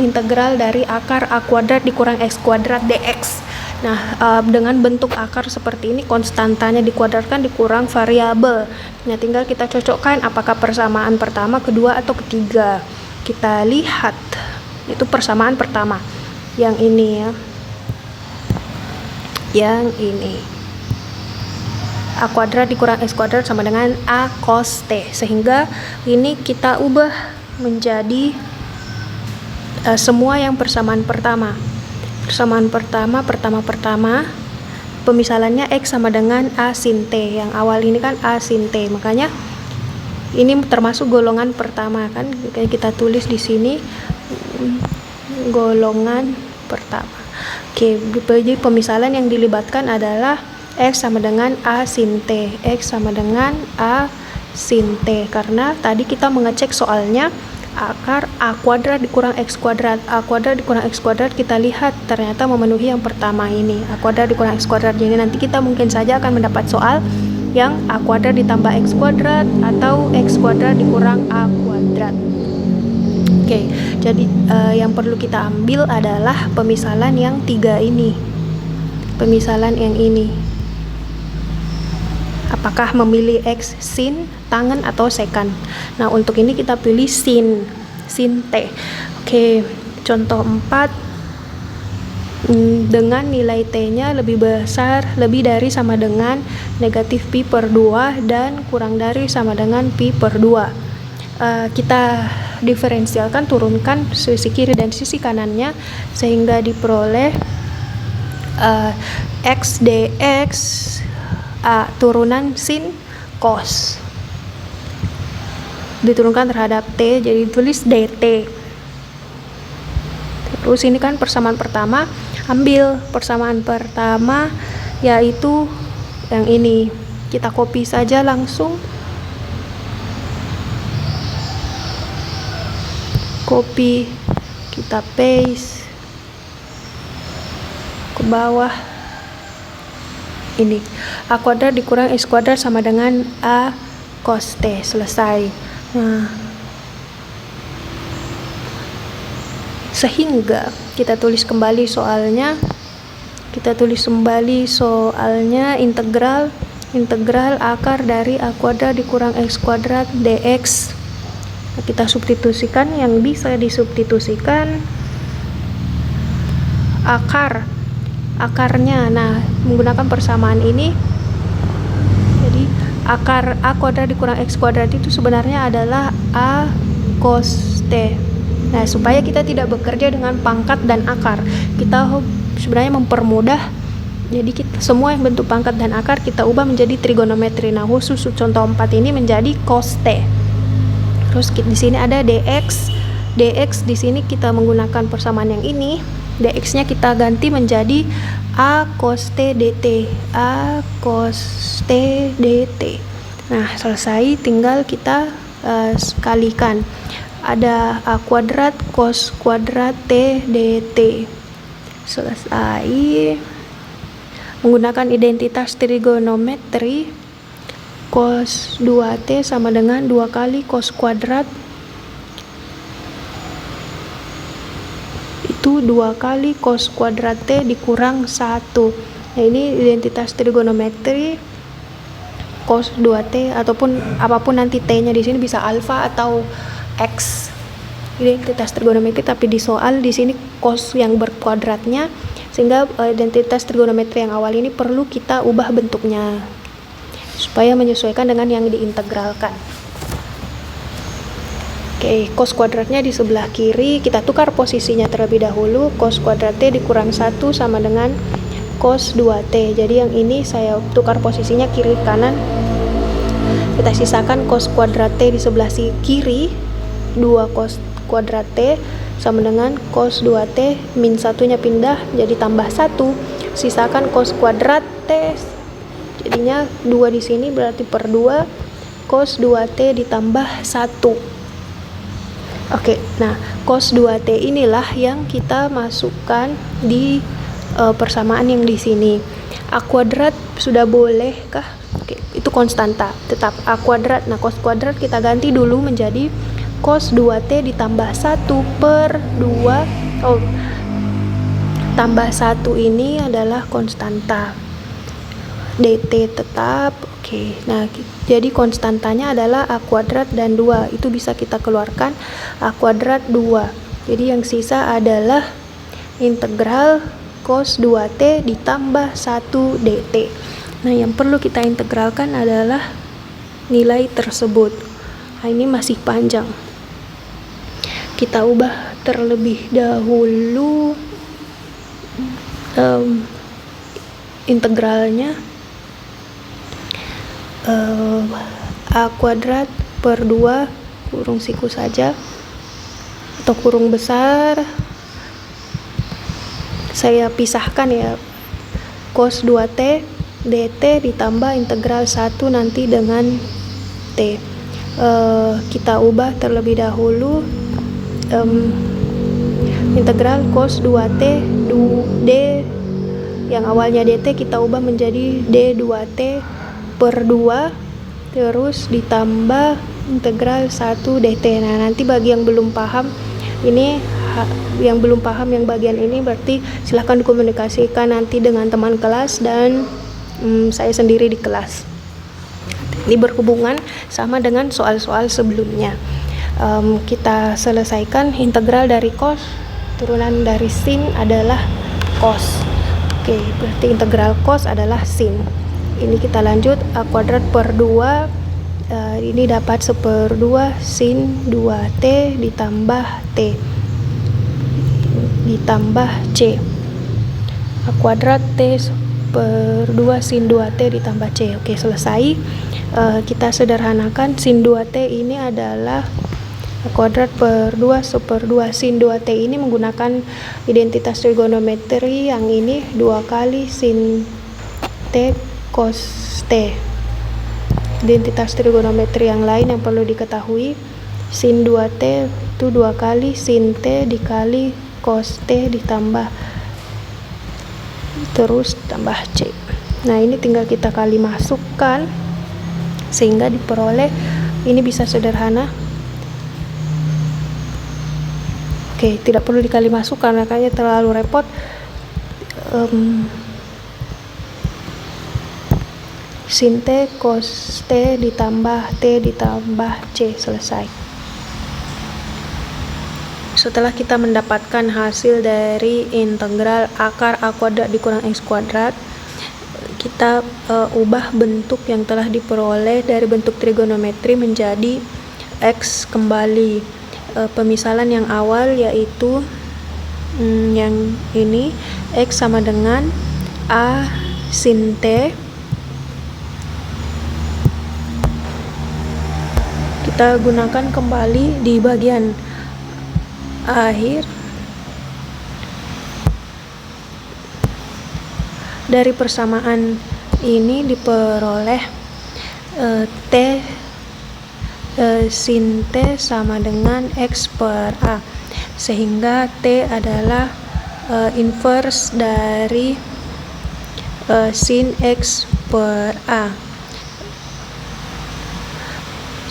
integral dari akar A kuadrat dikurang X kuadrat dx. Nah, dengan bentuk akar seperti ini, konstantanya dikuadratkan dikurang variabel. Nah, tinggal kita cocokkan apakah persamaan pertama, kedua, atau ketiga. Kita lihat, itu persamaan pertama. Yang ini ya. Yang ini. A kuadrat dikurang X kuadrat sama dengan A cos T. Sehingga ini kita ubah menjadi semua yang persamaan pertama. Persamaan pertama, pemisalannya X sama dengan A sin T. Yang awal ini kan A sin T, makanya ini termasuk golongan pertama kan. Kita tulis di sini golongan pertama. Oke, jadi pemisalan yang dilibatkan adalah X sama dengan A sin T. X sama dengan A sin T. Karena tadi kita mengecek soalnya akar A kuadrat dikurang X kuadrat. A kuadrat dikurang X kuadrat kita lihat ternyata memenuhi yang pertama ini. A kuadrat dikurang X kuadrat. Jadi nanti kita mungkin saja akan mendapat soal yang A kuadrat ditambah X kuadrat atau X kuadrat dikurang A kuadrat. Oke, jadi yang perlu kita ambil adalah pemisalan yang tiga ini. Pemisalan yang ini. Apakah memilih X sin, tangen, atau sekan? Nah, untuk ini kita pilih sin T. Oke, contoh 4. Dengan nilai T-nya lebih besar, lebih dari sama dengan negatif pi per 2 dan kurang dari sama dengan pi per 2. Kita diferensialkan, turunkan sisi kiri dan sisi kanannya sehingga diperoleh X dx turunan sin cos diturunkan terhadap T, jadi tulis dt. Terus ini kan persamaan pertama, ambil persamaan pertama yaitu yang ini, kita copy saja langsung, copy, kita paste ke bawah. Ini A kuadrat dikurang X kuadrat sama dengan A cos T. Selesai. Nah, sehingga kita tulis kembali soalnya. Integral akar dari A kuadrat dikurang X kuadrat dx. Nah, kita substitusikan yang bisa disubstitusikan akarnya. Nah, menggunakan persamaan ini, jadi akar A kuadrat dikurang X kuadrat itu sebenarnya adalah A cos T. Nah, supaya kita tidak bekerja dengan pangkat dan akar, kita sebenarnya mempermudah. Jadi kita semua yang bentuk pangkat dan akar kita ubah menjadi trigonometri. Nah, khusus contoh 4 ini menjadi cos T. Terus di sini ada dx. Dx di sini kita menggunakan persamaan yang ini. Dx-nya kita ganti menjadi A cos T dt. A cos T dt. Nah, selesai, tinggal kita kalikan. Ada A kuadrat cos kuadrat T dt. Selesai. Menggunakan identitas trigonometri, cos 2T sama dengan 2 kali cos kuadrat itu 2 kali cos kuadrat T dikurang 1. Nah, ini identitas trigonometri cos 2T ataupun apapun nanti T-nya di sini bisa alfa atau X. Identitas trigonometri, tapi di soal di sini cos yang berkuadratnya, sehingga identitas trigonometri yang awal ini perlu kita ubah bentuknya supaya menyesuaikan dengan yang diintegralkan. Oke, cos kuadratnya di sebelah kiri, kita tukar posisinya terlebih dahulu. Cos kuadrat T dikurang 1 sama dengan cos 2T. Jadi yang ini saya tukar posisinya kiri kanan. Kita sisakan cos kuadrat T di sebelah kiri, 2 cos kuadrat T sama dengan cos 2T, min 1-nya pindah jadi tambah 1. Sisakan cos kuadrat T. Jadinya 2 di sini berarti per 2 cos 2T ditambah 1. Oke, nah cos 2T inilah yang kita masukkan di persamaan yang di sini. A kuadrat sudah boleh kah? Oke, itu konstanta, tetap A kuadrat. Nah, cos kuadrat kita ganti dulu menjadi cos 2T ditambah 1 per 2. Tambah 1 ini adalah konstanta. DT tetap. Oke. Nah, jadi konstantanya adalah A kuadrat dan 2. Itu bisa kita keluarkan A kuadrat 2. Jadi yang sisa adalah integral cos 2T ditambah 1 DT. Nah, yang perlu kita integralkan adalah nilai tersebut. Nah, ini masih panjang. Kita ubah terlebih dahulu integralnya. A kuadrat per 2 kurung siku saja atau kurung besar, saya pisahkan ya, cos 2T dt ditambah integral 1 nanti dengan T. Kita ubah terlebih dahulu integral cos 2T D yang awalnya dt kita ubah menjadi d2t per 2 terus ditambah integral 1 dt. Nah, nanti bagi yang belum paham yang bagian ini berarti silahkan dikomunikasikan nanti dengan teman kelas dan saya sendiri di kelas. Ini berhubungan sama dengan soal-soal sebelumnya. Kita selesaikan integral dari cos, turunan dari sin adalah cos. Oke, berarti integral cos adalah sin. Ini kita lanjut, A kuadrat per 2 ini dapat 1/2 sin 2T ditambah T ditambah C. A kuadrat T per 2 sin 2T ditambah C. Oke, selesai. Kita sederhanakan, sin 2T ini adalah A kuadrat per 2 1/2 sin 2T ini menggunakan identitas trigonometri yang ini 2 kali sin T cos T. Identitas trigonometri yang lain yang perlu diketahui, sin 2T itu 2 kali sin T dikali cos T ditambah terus tambah C. Nah, ini tinggal kita kali masukkan sehingga diperoleh ini bisa sederhana. Oke, tidak perlu dikali masuk karena kayaknya terlalu repot. Sin T cos T ditambah T ditambah C, selesai. Setelah kita mendapatkan hasil dari integral akar A kuadrat dikurang X kuadrat, kita ubah bentuk yang telah diperoleh dari bentuk trigonometri menjadi X kembali. Pemisalan yang awal yaitu yang ini, X sama dengan A sin T. Kita gunakan kembali di bagian akhir. Dari persamaan ini diperoleh T sin T sama dengan X per A, sehingga T adalah inverse dari sin X per A.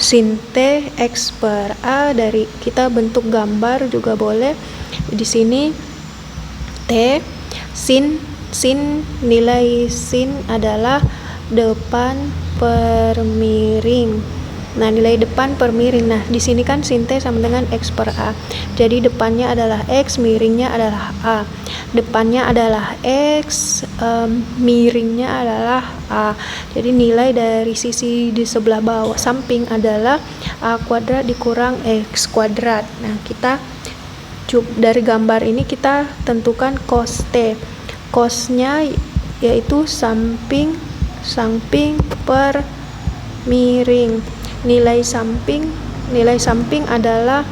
Sin T X per A, dari kita bentuk gambar juga boleh. Di sini T sin nilai sin adalah depan per miring. Nah, nilai depan per miring. Nah, di sini kan sin T sama dengan X per A. Jadi depannya adalah X, miringnya adalah A. Depannya adalah X, miringnya adalah A. Jadi nilai dari sisi di sebelah bawah samping adalah A kuadrat dikurang X kuadrat. Nah, kita dari gambar ini kita tentukan cos T. Cosnya yaitu samping per miring. Nilai samping adalah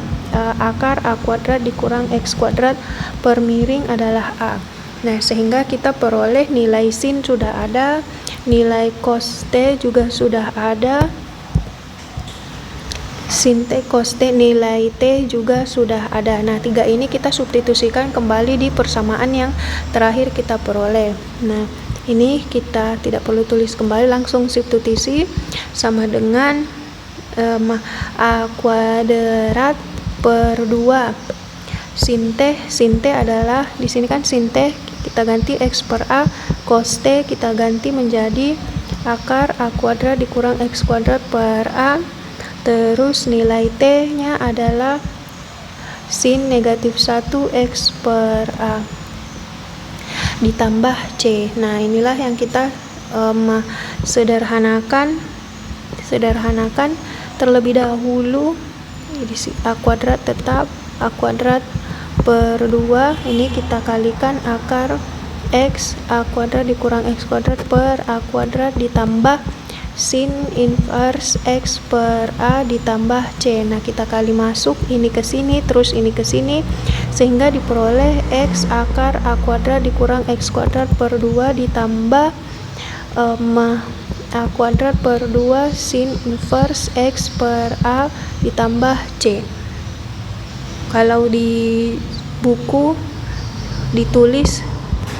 akar A kuadrat dikurang X kuadrat per miring adalah A. Nah, sehingga kita peroleh nilai sin sudah ada, nilai cos T juga sudah ada, sin T cos T nilai T juga sudah ada. Nah, 3 ini kita substitusikan kembali di persamaan yang terakhir kita peroleh. Nah, ini kita tidak perlu tulis kembali, langsung substitusi sama dengan A kuadrat per 2 sin T adalah di sini kan sin T kita ganti X per A, cos T kita ganti menjadi akar A kuadrat dikurang X kuadrat per A, terus nilai T nya adalah sin negatif 1 X per A ditambah C. Nah inilah yang kita sederhanakan terlebih dahulu. Jadi A kuadrat tetap A kuadrat per 2 ini kita kalikan akar X A kuadrat dikurang X kuadrat per A kuadrat ditambah sin inverse X per A ditambah C. Nah kita kali masuk ini ke sini terus ini ke sini sehingga diperoleh X akar A kuadrat dikurang X kuadrat per 2 ditambah A kuadrat per 2 sin inverse X per A ditambah C. Kalau di buku ditulis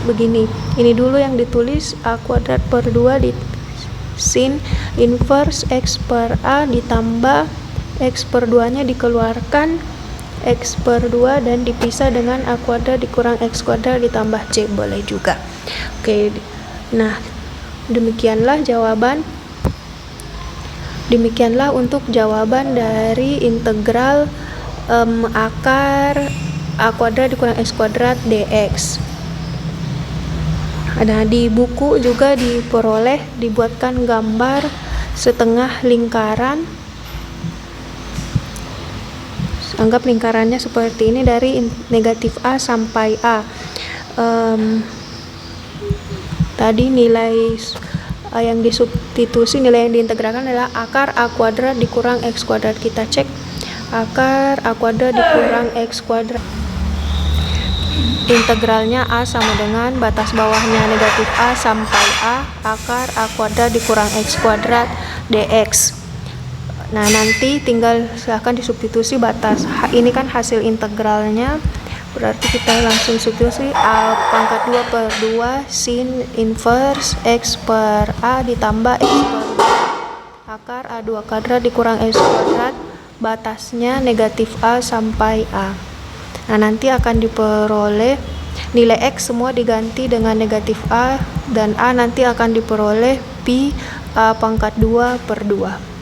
begini, ini dulu yang ditulis A kuadrat per 2 di sin inverse X per A ditambah X per 2 nya dikeluarkan X per 2 dan dipisah dengan A kuadrat dikurang X kuadrat ditambah C, boleh juga. Oke, nah demikianlah untuk jawaban dari integral akar A kuadrat dikurang X kuadrat dx. Nah di buku juga dibuatkan gambar setengah lingkaran. Anggap lingkarannya seperti ini dari negatif A sampai A. Tadi nilai yang disubstitusi, nilai yang diintegralkan adalah akar A kuadrat dikurang X kuadrat. Kita cek akar A kuadrat dikurang X kuadrat. Integralnya A sama dengan batas bawahnya negatif A sampai A akar A kuadrat dikurang X kuadrat dx. Nah nanti tinggal silahkan disubstitusi batas. Ini kan hasil integralnya, berarti kita langsung substitusi A pangkat 2 per 2 sin inverse X per A ditambah X per 2 akar A2 kuadrat dikurang X kuadrat, batasnya negatif A sampai A. Nah nanti akan diperoleh nilai X semua diganti dengan negatif A dan A nanti akan diperoleh pi A pangkat 2 per 2.